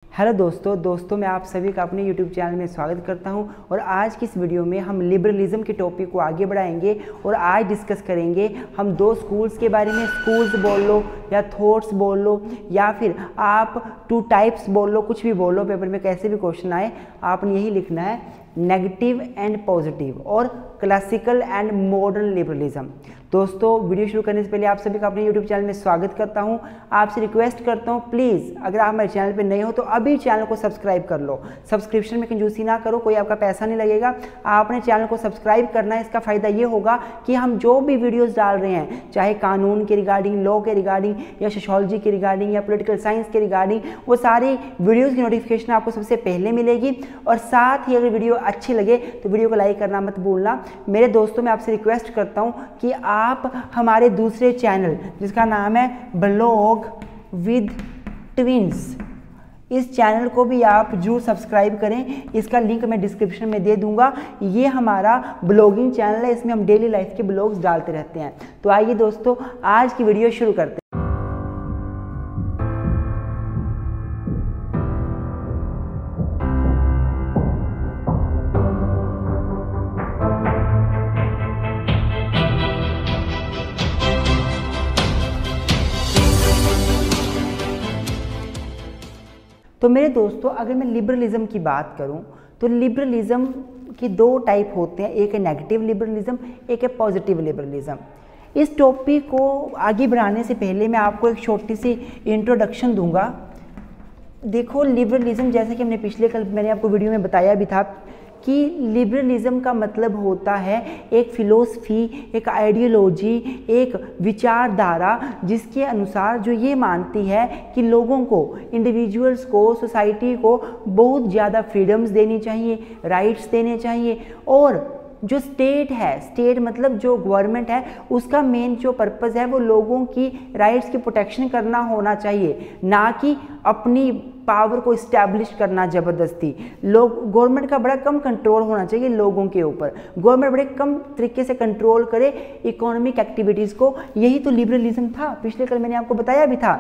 Hello दोस्तों मैं आप सभी का अपने YouTube चैनल में स्वागत करता हूं और आज की इस वीडियो में हम लिबरलिज्म के टॉपिक को आगे बढ़ाएंगे और आज डिस्कस करेंगे हम दो स्कूल्स के बारे में। स्कूल्स बोल लो या थॉट्स बोल लो या फिर आप टू टाइप्स बोल लो, कुछ भी बोल लो, पेपर में कैसे भी क्वेश्चन आए आपने यही लिखना है, नेगेटिव एंड पॉजिटिव और क्लासिकल एंड मॉडर्न लिबरलिज्म। दोस्तों वीडियो शुरू करने से पहले आप सभी का अपने YouTube चैनल में स्वागत करता हूं। आपसे रिक्वेस्ट करता हूं प्लीज़ अगर आप हमारे चैनल पर नए हो तो अभी चैनल को सब्सक्राइब कर लो। सब्सक्रिप्शन में कंजूसी ना करो, कोई आपका पैसा नहीं लगेगा। आपने चैनल को सब्सक्राइब करना है, इसका फ़ायदा ये होगा कि हम जो भी वीडियोज़ डाल रहे हैं, चाहे कानून के रिगार्डिंग, लॉ के रिगार्डिंग या सोशोलॉजी के रिगार्डिंग या पॉलिटिकल साइंस के रिगार्डिंग, वो सारी वीडियोज़ की नोटिफिकेशन आपको सबसे पहले मिलेगी। और साथ ही अगर वीडियो अच्छी लगे तो वीडियो को लाइक करना मत भूलना। मेरे दोस्तों मैं आपसे रिक्वेस्ट करता हूँ कि आप हमारे दूसरे चैनल जिसका नाम है ब्लॉग विद ट्विंस, इस चैनल को भी आप जरूर सब्सक्राइब करें। इसका लिंक मैं डिस्क्रिप्शन में दे दूंगा। ये हमारा ब्लॉगिंग चैनल है, इसमें हम डेली लाइफ के ब्लॉग्स डालते रहते हैं। तो आइए दोस्तों आज की वीडियो शुरू करते हैं। तो मेरे दोस्तों अगर मैं लिबरलिज्म की बात करूं तो लिबरलिज्म की दो टाइप होते हैं, एक है नेगेटिव लिबरलिज्म, एक है पॉजिटिव लिबरलिज्म। इस टॉपिक को आगे बढ़ाने से पहले मैं आपको एक छोटी सी इंट्रोडक्शन दूंगा। देखो लिबरलिज्म, जैसे कि हमने पिछले कल मैंने आपको वीडियो में बताया भी था कि लिबरलिज्म का मतलब होता है एक फिलोसफी, एक आइडियोलॉजी, एक विचारधारा जिसके अनुसार जो ये मानती है कि लोगों को, इंडिविजुअल्स को, सोसाइटी को बहुत ज़्यादा फ्रीडम्स देनी चाहिए, राइट्स देने चाहिए। और जो स्टेट है, स्टेट मतलब जो गवर्नमेंट है, उसका मेन जो पर्पज़ है वो लोगों की राइट्स की प्रोटेक्शन करना होना चाहिए, ना कि अपनी पावर को इस्टेब्लिश करना ज़बरदस्ती। लोग, गवर्नमेंट का बड़ा कम कंट्रोल होना चाहिए लोगों के ऊपर। गवर्नमेंट बड़े कम तरीके से कंट्रोल करे इकोनॉमिक एक्टिविटीज़ को। यही तो लिबरलिज्म था, पिछले कल मैंने आपको बताया भी था।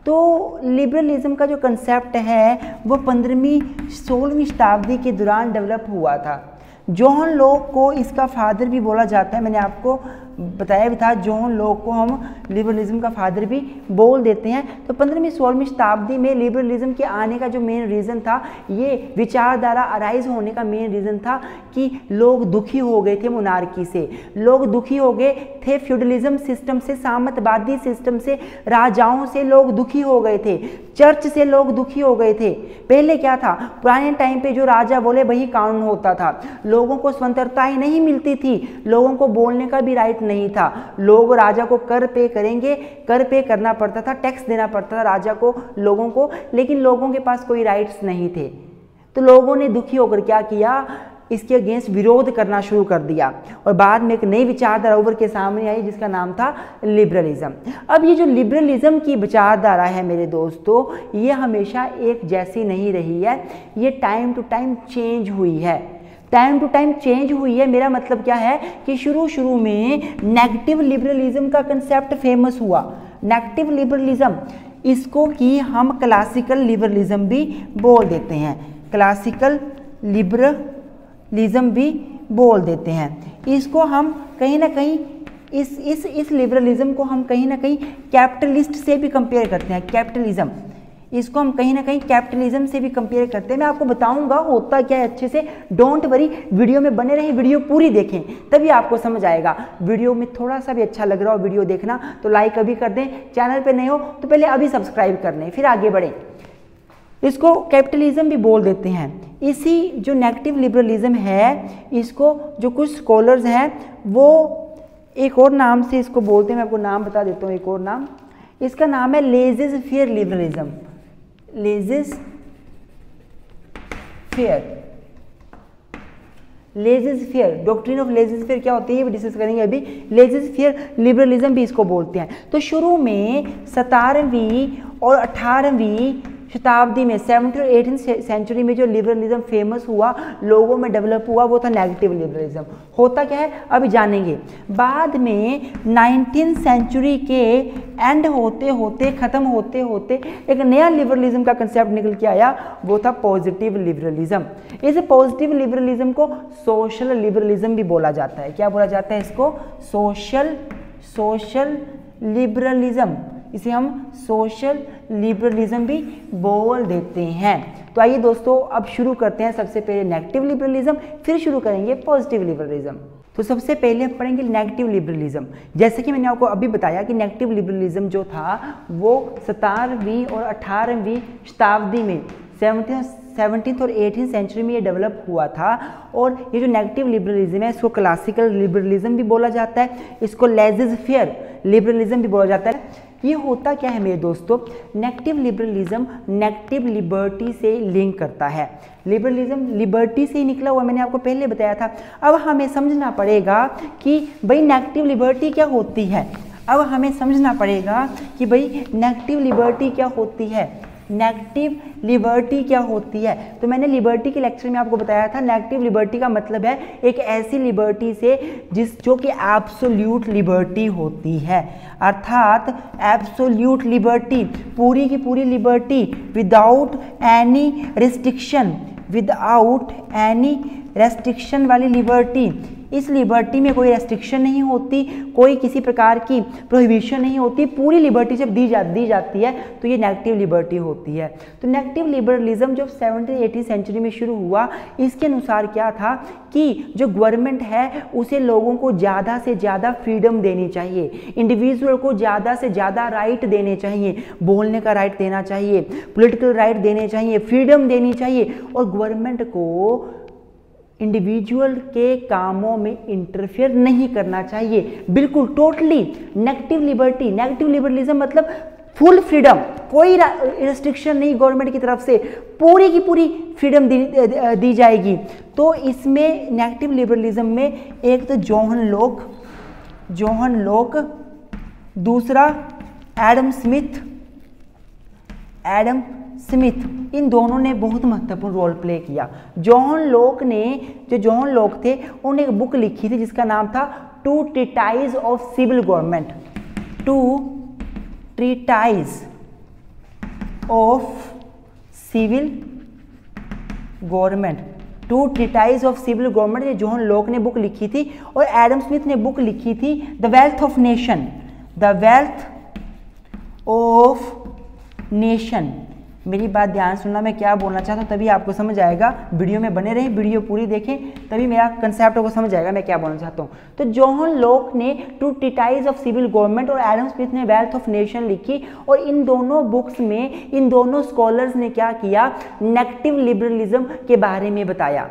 तो लिबरलिज्म का जो कंसेप्ट है वो 15वीं-16वीं शताब्दी के दौरान डेवलप हुआ था। जॉन लॉक को इसका फादर भी बोला जाता है, मैंने आपको बताया भी था। जॉन लॉक को हम लिबरलिज्म का फादर भी बोल देते हैं। तो 15वीं-16वीं शताब्दी में लिबरलिज्म के आने का जो मेन रीज़न था, ये विचारधारा अराइज होने का मेन रीज़न था कि लोग दुखी हो गए थे मोनार्की से, लोग दुखी हो गए थे फ्यूडलिज्म सिस्टम से, सामंतवादी सिस्टम से, राजाओं से लोग दुखी हो गए थे, चर्च से लोग दुखी हो गए थे। पहले क्या था, पुराने टाइम पे जो राजा बोले वही कानून होता था, लोगों को स्वतंत्रता ही नहीं मिलती थी, लोगों को बोलने का भी राइट नहीं था। लोग राजा को कर पे करेंगे, कर पे करना पड़ता था, टैक्स देना पड़ता था राजा को, लोगों को, लेकिन लोगों के पास कोई राइट्स नहीं थे। तो लोगों ने दुखी होकर क्या किया, इसके अगेंस्ट विरोध करना शुरू कर दिया और बाद में एक नई विचारधारा उभर के सामने आई जिसका नाम था लिबरलिज्म। अब ये जो लिबरलिज्म की विचारधारा है मेरे दोस्तों, ये हमेशा एक जैसी नहीं रही है, ये टाइम टू टाइम चेंज हुई है, टाइम टू टाइम चेंज हुई है। मेरा मतलब क्या है कि शुरू में नेगेटिव लिबरलिज्म का कंसेप्ट फेमस हुआ, नेगेटिव लिबरलिज्म, इसको कि हम क्लासिकल लिबरलिज्म भी बोल देते हैं, क्लासिकल लिबरलिज्म भी बोल देते हैं। इसको हम कहीं ना कहीं इस लिबरलिज्म को हम कहीं ना कहीं कैपिटलिस्ट से भी कंपेयर करते हैं, कैपिटलिज्म, इसको हम कहीं ना कहीं कैपिटलिज्म से भी कंपेयर करते हैं। मैं आपको बताऊंगा होता क्या है अच्छे से, डोंट वरी, वीडियो में बने रहे, वीडियो पूरी देखें तभी आपको समझ आएगा। वीडियो में थोड़ा सा भी अच्छा लग रहा हो वीडियो देखना तो लाइक अभी कर दें, चैनल पे नए हो तो पहले अभी सब्सक्राइब कर लें, फिर आगे बढ़ें। इसको कैपिटलिज्म भी बोल देते हैं। इसी जो नेगेटिव लिबरलिज्म है, इसको जो कुछ स्कॉलर्स हैं वो एक और नाम से इसको बोलते हैं, मैं आपको नाम बता देता हूँ, एक और नाम, इसका नाम है lazy fair liberalism, lazy fair, doctrine of lazy fair क्या होती है ये भी डिस्कस करेंगे अभी। लेज़ी फेयर लिबरलिज्म भी इसको बोलते हैं। तो शुरू में 17वीं और 18वीं शताब्दी में 17th और 18th सेंचुरी में जो लिबरलिज्म फेमस हुआ, लोगों में डेवलप हुआ, वो था नेगेटिव लिबरलिज्म। होता क्या है अभी जानेंगे। बाद में 19th सेंचुरी के एंड होते होते, खत्म होते होते एक नया लिबरलिज्म का कंसेप्ट निकल के आया, वो था पॉजिटिव लिबरलिज्म। इस पॉजिटिव लिबरलिज्म को सोशल लिबरलिज्म भी बोला जाता है। क्या बोला जाता है इसको? Social liberalism. इसे हम सोशल लिबरलिज्म भी बोल देते हैं। तो आइए दोस्तों अब शुरू करते हैं। सबसे पहले नेगेटिव लिबरलिज्म, फिर शुरू करेंगे पॉजिटिव लिबरलिज्म। तो सबसे पहले हम पढ़ेंगे नेगेटिव लिबरलिज्म। जैसे कि मैंने आपको अभी बताया कि नेगेटिव लिबरलिज्म जो था वो 17वीं और 18वीं शताब्दी में 17th और 18th सेंचुरी में ये डेवलप हुआ था। और ये जो नेगेटिव लिबरलिज्म है इसको क्लासिकल लिबरलिज्म भी बोला जाता है, इसको लेज़र फेयर लिबरलिज्म भी बोला जाता है। ये होता क्या है मेरे दोस्तों? नेगेटिव लिबरलिज्म नेगेटिव लिबर्टी से लिंक करता है। लिबरलिज्म लिबर्टी से ही निकला हुआ, मैंने आपको पहले बताया था। अब हमें समझना पड़ेगा कि भाई नेगेटिव लिबर्टी क्या होती है। अब हमें समझना पड़ेगा कि भाई नेगेटिव लिबर्टी क्या होती है, नेगेटिव लिबर्टी क्या होती है। तो मैंने लिबर्टी के लेक्चर में आपको बताया था, नेगेटिव लिबर्टी का मतलब है एक ऐसी लिबर्टी से जो कि एब्सोल्यूट लिबर्टी होती है, अर्थात एब्सोल्यूट लिबर्टी, पूरी की पूरी लिबर्टी विदाउट एनी रेस्ट्रिक्शन वाली लिबर्टी। इस लिबर्टी में कोई रेस्ट्रिक्शन नहीं होती, कोई किसी प्रकार की प्रोहिबिशन नहीं होती, पूरी लिबर्टी जब दी जाती है तो ये नेगेटिव लिबर्टी होती है। तो नेगेटिव लिबरलिज्म जब 17th-18th सेंचुरी में शुरू हुआ, इसके अनुसार क्या था कि जो गवर्नमेंट है उसे लोगों को ज़्यादा से ज़्यादा फ्रीडम देनी चाहिए, इंडिविजुअल को ज़्यादा से ज़्यादा राइट देने चाहिए, बोलने का राइट देना चाहिए, पॉलिटिकल राइट देने चाहिए, फ्रीडम देनी चाहिए। और गवर्नमेंट को इंडिविजुअल के कामों में इंटरफेयर नहीं करना चाहिए, बिल्कुल टोटली। नेगेटिव लिबरलिज्म मतलब फुल फ्रीडम, कोई रेस्ट्रिक्शन नहीं गवर्नमेंट की तरफ से, पूरी की पूरी फ्रीडम दी जाएगी। तो इसमें नेगेटिव लिबरलिज्म में एक तो जॉन लॉक, दूसरा एडम स्मिथ, इन दोनों ने बहुत महत्वपूर्ण रोल प्ले किया। जॉन लॉक थे उन्होंने एक बुक लिखी थी जिसका नाम था Two Treatise of Civil Government. Two Treatise of Civil Government ये जॉन लॉक ने बुक लिखी थी। और एडम स्मिथ ने बुक लिखी थी द वेल्थ ऑफ नेशन। मेरी बात ध्यान सुनना, मैं क्या बोलना चाहता हूँ तभी आपको समझ आएगा। वीडियो में बने रहें, वीडियो पूरी देखें, तभी मेरा कंसेप्ट को समझ आएगा मैं क्या बोलना चाहता हूँ। तो जॉन लॉक ने Two Treatise of Civil Government और एडम स्मिथ ने वेल्थ ऑफ नेशन लिखी। और इन दोनों बुक्स में इन दोनों स्कॉलर्स ने क्या किया, नेगेटिव लिबरलिज्म के बारे में बताया।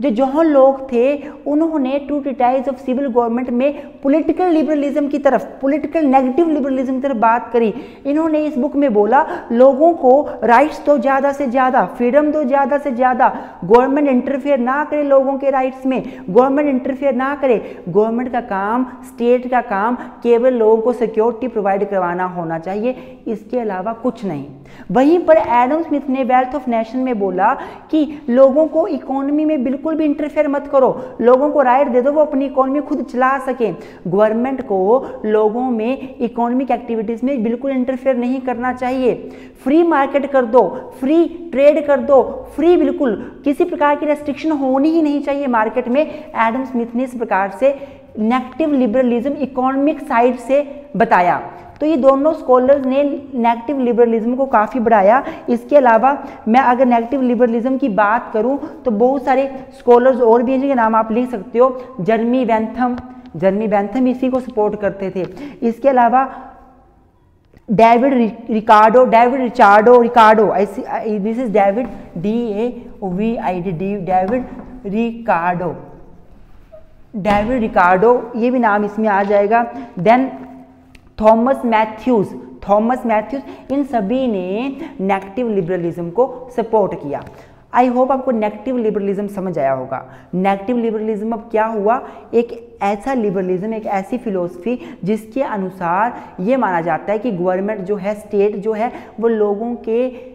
जो जॉन लॉक थे उन्होंने Two Treatise of Civil Government में पॉलिटिकल लिबरलिज्म की तरफ, पॉलिटिकल नेगेटिव लिबरलिज्म की तरफ बात करी। इन्होंने इस बुक में बोला लोगों को राइट्स दो ज़्यादा से ज़्यादा, फ्रीडम दो ज़्यादा से ज़्यादा, गवर्नमेंट इंटरफेयर ना करे लोगों के राइट्स में, गवर्नमेंट इंटरफेयर ना करे। गवर्नमेंट का काम, स्टेट का काम केवल लोगों को सिक्योरिटी प्रोवाइड करवाना होना चाहिए, इसके अलावा कुछ नहीं। वहीं पर एडम स्मिथ ने वेल्थ ऑफ नेशन में बोला कि लोगों को इकोनॉमी में बिल्कुल भी इंटरफेयर मत करो, लोगों को राइट दे दो वो अपनी इकोनॉमी खुद चला सके। गवर्नमेंट को लोगों में इकोनॉमिक एक्टिविटीज में बिल्कुल इंटरफेयर नहीं करना चाहिए। फ्री मार्केट कर दो, फ्री ट्रेड कर दो, फ्री, बिल्कुल किसी प्रकार की रेस्ट्रिक्शन होनी ही नहीं चाहिए मार्केट में। एडम स्मिथ ने इस प्रकार से नेगेटिव लिबरलिज्म इकोनॉमिक साइड से बताया। तो ये दोनों स्कॉलर्स ने नेगेटिव लिबरलिज्म को काफ़ी बढ़ाया। इसके अलावा मैं अगर नेगेटिव लिबरलिज्म की बात करूं तो बहुत सारे स्कॉलर्स और भी हैं जिनके नाम आप लिख सकते हो। जर्मी बेंथम इसी को सपोर्ट करते थे। इसके अलावा David Ricardo, this is David Ricardo, ये भी नाम इसमें आ जाएगा। देन थॉमस मैथ्यूज, इन सभी ने नेगेटिव लिबरलिज्म को सपोर्ट किया। आई होप आपको नेगेटिव लिबरलिज्म समझ आया होगा। नेगेटिव लिबरलिज्म अब क्या हुआ, एक ऐसा लिबरलिज्म, एक ऐसी फिलोसफी जिसके अनुसार ये माना जाता है कि गवर्नमेंट जो है, स्टेट जो है, वो लोगों के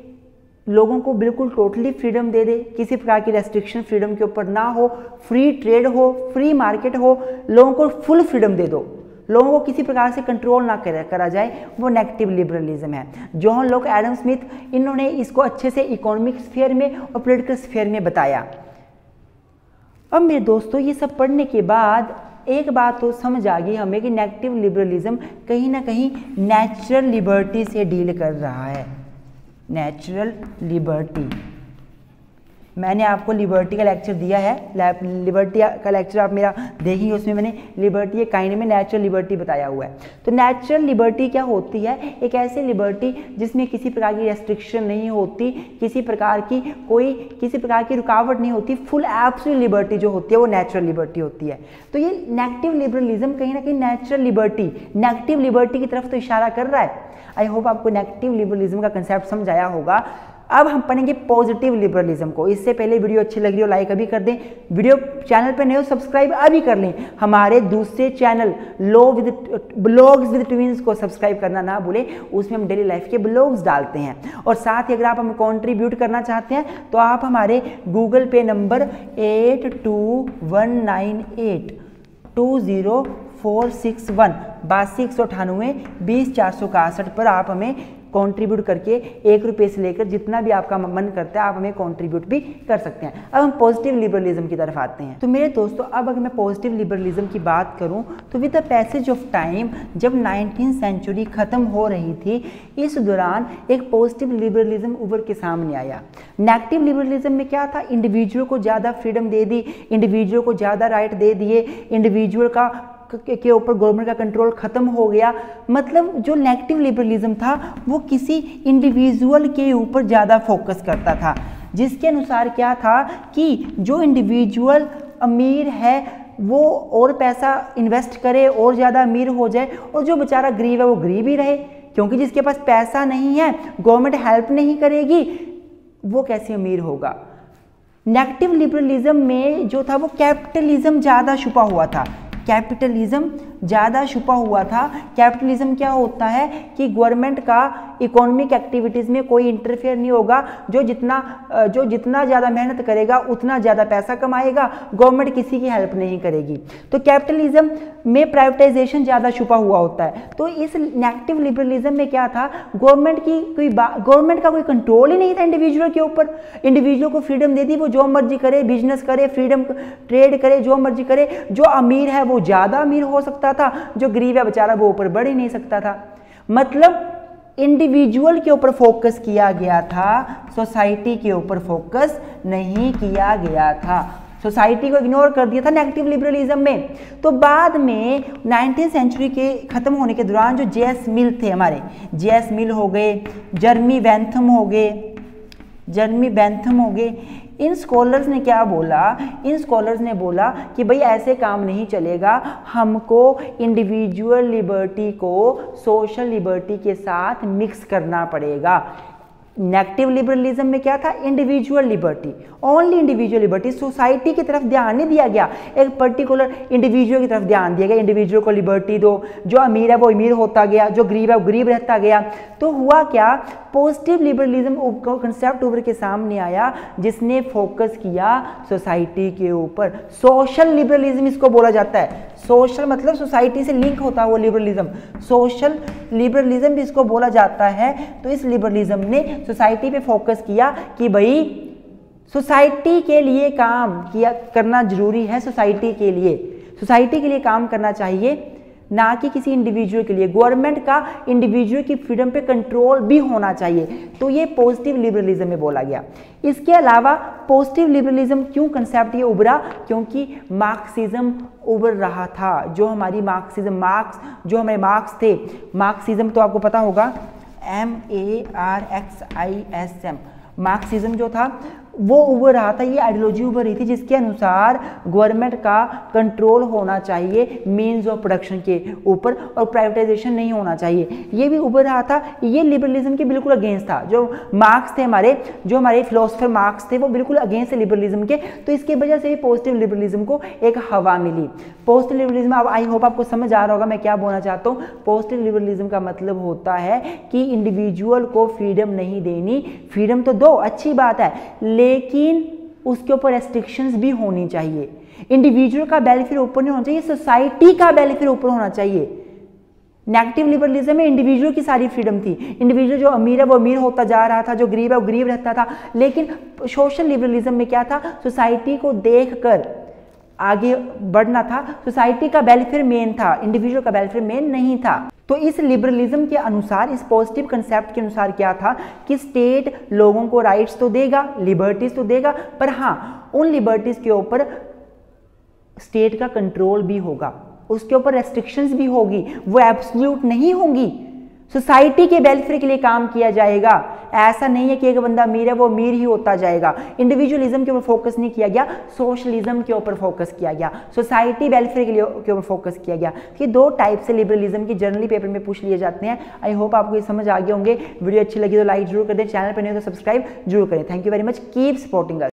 लोगों को बिल्कुल टोटली फ्रीडम दे दे, किसी प्रकार की रेस्ट्रिक्शन फ्रीडम के ऊपर ना हो, फ्री ट्रेड हो, फ्री मार्केट हो, लोगों को फुल फ्रीडम दे दो, लोगों को किसी प्रकार से कंट्रोल ना करा जाए, वो नेगेटिव लिबरलिज्म है। जॉन लॉक, एडम स्मिथ, इन्होंने इसको अच्छे से इकोनॉमिक स्फीयर में और पॉलिटिकल स्फीयर में बताया। अब मेरे दोस्तों ये सब पढ़ने के बाद एक बात तो समझ आ गई हमें कि नेगेटिव लिबरलिज्म कहीं ना कहीं नेचुरल लिबर्टी से डील कर रहा है। नेचुरल लिबर्टी, मैंने आपको लिबर्टी का लेक्चर दिया है, लिबर्टी का लेक्चर आप मेरा देखिए, उसमें मैंने लिबर्टी काइंड में नेचुरल लिबर्टी बताया हुआ है। तो नेचुरल लिबर्टी क्या होती है? एक ऐसी लिबर्टी जिसमें किसी प्रकार की रेस्ट्रिक्शन नहीं होती, किसी प्रकार की रुकावट नहीं होती, फुल एब्सोल्यूट लिबर्टी जो होती है वो नेचुरल लिबर्टी होती है। तो ये नेगेटिव लिबरलिज्म कहीं ना कहीं नेचुरल लिबर्टी, नेगेटिव लिबर्टी की तरफ तो इशारा कर रहा है। आई होप आपको नेगेटिव लिबरलिज्म का कंसेप्ट समझ आया होगा। अब हम पढ़ेंगे पॉजिटिव लिबरलिज्म को। इससे पहले वीडियो अच्छी लग रही हो लाइक अभी कर दें, वीडियो चैनल पर नए हो सब्सक्राइब अभी कर लें। हमारे दूसरे चैनल ब्लॉग्स विद ट्विंस को सब्सक्राइब करना ना भूलें, उसमें हम डेली लाइफ के ब्लॉग्स डालते हैं। और साथ ही अगर आप हमें कंट्रीब्यूट करना चाहते हैं तो आप हमारे गूगल पे नंबर 8219820461 82-198-20-461 पर आप हमें कंट्रीब्यूट करके 1 रुपये से लेकर जितना भी आपका मन करता है आप हमें कंट्रीब्यूट भी कर सकते हैं। अब हम पॉजिटिव लिबरलिज्म की तरफ आते हैं। तो मेरे दोस्तों अब अगर मैं पॉजिटिव लिबरलिज्म की बात करूं तो with the passage of time, जब 19th सेंचुरी खत्म हो रही थी, इस दौरान एक पॉजिटिव लिबरलिज्म उभर के सामने आया। नेगेटिव लिबरलिज्म में क्या था? इंडिविजुअल को ज़्यादा फ्रीडम दे दी, इंडिविजुअल को ज़्यादा राइट दे दिए, इंडिविजुअल के ऊपर गवर्नमेंट का कंट्रोल खत्म हो गया। मतलब जो नेगेटिव लिबरलिज्म था वो किसी इंडिविजुअल के ऊपर ज़्यादा फोकस करता था, जिसके अनुसार क्या था कि जो इंडिविजुअल अमीर है वो और पैसा इन्वेस्ट करे और ज़्यादा अमीर हो जाए, और जो बेचारा गरीब है वो गरीब ही रहे, क्योंकि जिसके पास पैसा नहीं है, गवर्नमेंट हेल्प नहीं करेगी, वो कैसे अमीर होगा। नेगेटिव लिबरलिज्म में जो था वो कैपिटलिज्म ज़्यादा छुपा हुआ था, कैपिटलिज्म ज़्यादा छुपा हुआ था। कैपिटलिज्म क्या होता है कि गवर्नमेंट का इकोनॉमिक एक्टिविटीज़ में कोई इंटरफेयर नहीं होगा, जो जितना ज़्यादा मेहनत करेगा उतना ज़्यादा पैसा कमाएगा, गवर्नमेंट किसी की हेल्प नहीं करेगी। तो कैपिटलिज्म में प्राइवेटाइजेशन ज़्यादा छुपा हुआ होता है। तो इस नेगेटिव लिबरलिज्म में क्या था, गवर्नमेंट का कोई कंट्रोल ही नहीं था इंडिविजुअल के ऊपर। इंडिविजुअल को फ्रीडम दे दी, वो जो मर्जी करे, बिजनेस करे, फ्रीडम ट्रेड करे, जो मर्जी करे। जो अमीर है वो ज़्यादा अमीर हो सकता था, जो गरीब है बेचारा वो ऊपर बढ़ ही नहीं सकता था। मतलब इंडिविजुअल के ऊपर फोकस किया गया था, सोसाइटी के ऊपर फोकस नहीं किया गया था, सोसाइटी को इग्नोर कर दिया था नेगेटिव लिबरलिज्म में। तो बाद में 19th सेंचुरी के खत्म होने के दौरान जो जेएस मिल थे, हमारे जेएस मिल हो गए, जर्मी बेंथम हो गए, इन स्कॉलर्स ने क्या बोला? इन स्कॉलर्स ने बोला कि भाई ऐसे काम नहीं चलेगा, हमको इंडिविजुअल लिबर्टी को सोशल लिबर्टी के साथ मिक्स करना पड़ेगा। नेगेटिव लिबरलिज्म में क्या था? Individual liberty, only individual liberty, society की तरफ ध्यान नहीं दिया गया, एक पर्टिकुलर इंडिविजुअल की तरफ ध्यान दिया गया। इंडिविजुअल को लिबर्टी दो, जो अमीर है वो अमीर होता गया, जो गरीब है वो गरीब रहता गया। तो हुआ क्या? पॉजिटिव लिबरलिज्म का कंसेप्ट उभर के सामने आया, जिसने फोकस किया सोसाइटी के ऊपर। सोशल लिबरलिज्म इसको बोला जाता है। सोशल मतलब सोसाइटी से लिंक होता है वो लिबरलिज्म, सोशल लिबरलिज्म भी इसको बोला जाता है। तो इस लिबरलिज्म ने सोसाइटी पे फोकस किया कि भाई सोसाइटी के लिए काम करना जरूरी है, सोसाइटी के लिए काम करना चाहिए, ना कि किसी इंडिविजुअल के लिए। गवर्नमेंट का इंडिविजुअल की फ्रीडम पे कंट्रोल भी होना चाहिए। तो ये पॉजिटिव लिबरलिज्म में बोला गया। इसके अलावा पॉजिटिव लिबरलिज्म क्यों कंसेप्ट ये उभरा? क्योंकि मार्क्सिज्म उभर रहा था। जो हमारे मार्क्स थे, मार्क्सिज्म तो आपको पता होगा, MARXISM, मार्क्सिज्म जो था वो उभर रहा था, ये आइडियोलॉजी उभर रही थी जिसके अनुसार गवर्नमेंट का कंट्रोल होना चाहिए मीन्स ऑफ प्रोडक्शन के ऊपर और प्राइवेटाइजेशन नहीं होना चाहिए, ये भी उभर रहा था। ये लिबरलिज्म के बिल्कुल अगेंस्ट था। जो मार्क्स थे जो हमारे फिलोसोफर मार्क्स थे वो बिल्कुल अगेंस्ट है लिबरलिज्म के, तो इसके वजह से भी पॉजिटिव लिबरलिज्म को एक हवा मिली। पॉजिटिव लिबरलिज्म, अब आई होप आपको समझ आ रहा होगा मैं क्या बोलना चाहता हूँ। पॉजिटिव लिबरलिज्म का मतलब होता है कि इंडिविजुअल को फ्रीडम नहीं देनी, फ्रीडम तो दो, अच्छी बात है, लेकिन उसके ऊपर रेस्ट्रिक्शंस भी होनी चाहिए। इंडिविजुअल का वेलफेयर ऊपर नहीं होना चाहिए, सोसाइटी का वेलफेयर ऊपर होना चाहिए। नेगेटिव लिबरलिज्म में इंडिविजुअल की सारी फ्रीडम थी, इंडिविजुअल जो अमीर है वो अमीर होता जा रहा था, जो गरीब है वो गरीब रहता था। लेकिन सोशल लिबरलिज्म में क्या था, सोसाइटी को देखकर आगे बढ़ना था, सोसाइटी का वेलफेयर मेन था, इंडिविजुअल का वेलफेयर मेन नहीं था। तो इस लिबरलिज्म के अनुसार, इस पॉजिटिव कंसेप्ट के अनुसार क्या था कि स्टेट लोगों को राइट्स तो देगा, लिबर्टीज तो देगा, पर हाँ उन लिबर्टीज के ऊपर स्टेट का कंट्रोल भी होगा, उसके ऊपर रेस्ट्रिक्शंस भी होगी, वो एब्सोल्यूट नहीं होंगी। सोसाइटी के वेलफेयर के लिए काम किया जाएगा। ऐसा नहीं है कि एक बंदा अमीर है वो अमीर ही होता जाएगा। इंडिविजुअलिज्म के ऊपर फोकस नहीं किया गया, सोशलिज्म के ऊपर फोकस किया गया, सोसाइटी वेलफेयर के ऊपर फोकस किया गया। ये दो टाइप से लिबरलिज्म की जनरली पेपर में पूछ लिए जाते हैं। आई होप आपको ये समझ आ गए होंगे। वीडियो अच्छी लगी तो लाइक जरूर कर दें, चैनल पर नहीं हो तो सब्सक्राइब जरूर करें। Thank you very much, keep supporting us.